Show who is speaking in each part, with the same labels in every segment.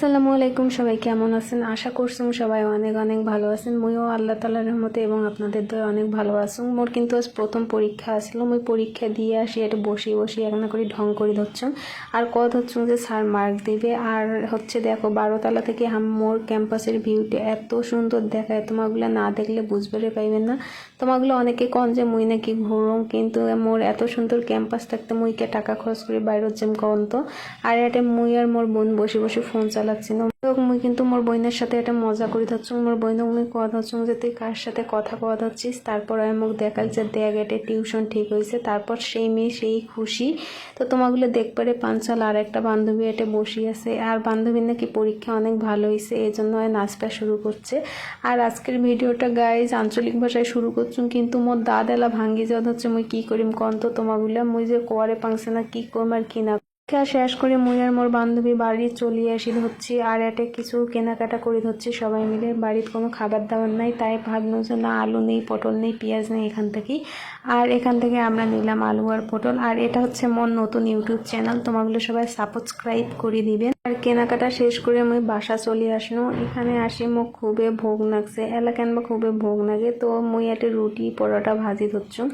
Speaker 1: আসসালামু আলাইকুম, সবাই কেমন আছেন? আশা করছুম সবাই অনেক অনেক ভালো আছেন। মুইও আল্লাহ তাআলার রহমতে এবং আপনাদের দয়ে অনেক ভালো আছুম। মোর কিন্তু আজ প্রথম পরীক্ষা আসলো। মুই পরীক্ষা দিয়ে আসি এটা বসি একনা করে ঢং করে ধরছুম আর কত হচ্ছুম যে স্যার মার্ক দিবে। আর হচ্ছে দেখো 12 তলা থেকে মোর ক্যাম্পাসের ভিউটা এত সুন্দর দেখায়, তোমাগুলো না দেখলে বুঝবারে পাইবেন না। তোমাগুলো অনেকে কন যে মুই নাকি ঘুরুম, কিন্তু মোর এত সুন্দর ক্যাম্পাস থাকতে মুইকে টাকা খরচ করে বাইরে যাম কন তো। আর এটা মুই আর মোর বোন বসে বসে ফোন চালাচ্ছি না। মুই কিন্তু মোর বোনের সাথে এটা মজা করে ধরছুম। মোর বোন মুই কথা হচ্ছুম যে তুই কার সাথে কথা কওয়া ধরছিস। তারপর আমি মুখ দেখাল যে দেখ এটা টিউশন ঠিক হয়েছে। তারপর সেই মেয়ে সেই খুশি। তো তোমাগুলো দেখবারে পাঞ্চাল। আর একটা বান্ধবী এটা বসে আছে, আর বান্ধবীর নাকি পরীক্ষা অনেক ভালো হয়েছে, এই জন্য নাচটা শুরু করছে। আর আজকের ভিডিওটা গাইজ আঞ্চলিক ভাষায় শুরু করছুম, কিন্তু মোর দাঁত এলা ভাঙ্গি যাওয়া হচ্ছে। মুই কি করিম কন তো তোমাগুলা। মুই যে কোয়ারে পাংছে না কি করম আর কি না। শেষ করে মুই আর মোর বান্ধবী বাড়ি চলে আসি ধরছি। আর এটা কিছু কেনাকাটা করে ধরছি সবাই মিলে। বাড়ির কোনো খাবার দাবার নাই, তাই ভাবলাম যে না আলু নেই, পটল নেই, পেঁয়াজ নেই এখান থেকেই। আর এখান থেকে আমরা নিলাম আলু আর পটল। আর এটা হচ্ছে মোর নতুন ইউটিউব চ্যানেল, তোমাগুলো সবাই সাবস্ক্রাইব করে দিবেন। আর কেনাকাটা শেষ করে মুই বাসা চলে আসলো। এখানে আসি মোক খুবই ভোগ লাগছে। এলাকান বা খুবই ভোগ লাগে, তো মুই একটা রুটি পরোটা ভাজি ধরছুম।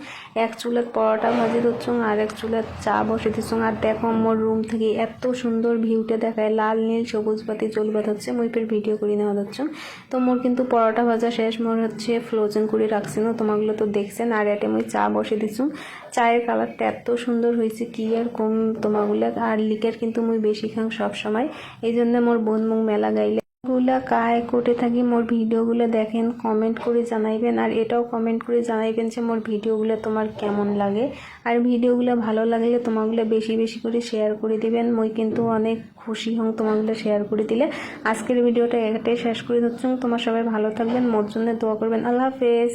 Speaker 1: এক চুলাত পরোটা ভাজি ধরছুম আর এক চুলাত চা বসে দিচ্ছুম। আর দেখো মোর রুম থেকে এত সুন্দর ভিউটা দেখায়, লাল নীল সবুজ বাতি জ্বলবাত হচ্ছে। মুই ফের ভিডিও করে নেওয়া হচ্ছে। তো মোর কিন্তু পরোটা ভাজা শেষ, মোর হচ্ছে ফ্রোজেন করে রাখছিল, তোমাগুলো তো দেখছেন। আর এটা মুই চা বসে দিচ্ছুম। চায়ের কালারটা এত সুন্দর হয়েছে কি আর কম তোমাগুলো। আর লিকার কিন্তু মুই বেশি খাং সব সময়, এই জন্য মোর বোন মুখ মেলা গাইলে গুলা কায় কোটে থাকি মোর ভিডিওগুলো দেখেন, কমেন্ট করে জানাইবেন। আর এটাও কমেন্ট করে জানাইবেন যে মোর ভিডিওগুলো তোমার কেমন লাগে। আর ভিডিওগুলো ভালো লাগলে তোমাগুলো বেশি বেশি করে শেয়ার করে দিবেন। মুই কিন্তু অনেক খুশি হং তোমাগুলো শেয়ার করে দিলে। আজকের ভিডিওটা এটাই শেষ করে দিচ্ছি। তোমার সবাই ভালো থাকবেন, মোর জন্য দোয়া করবেন। আল্লাহ হাফেজ।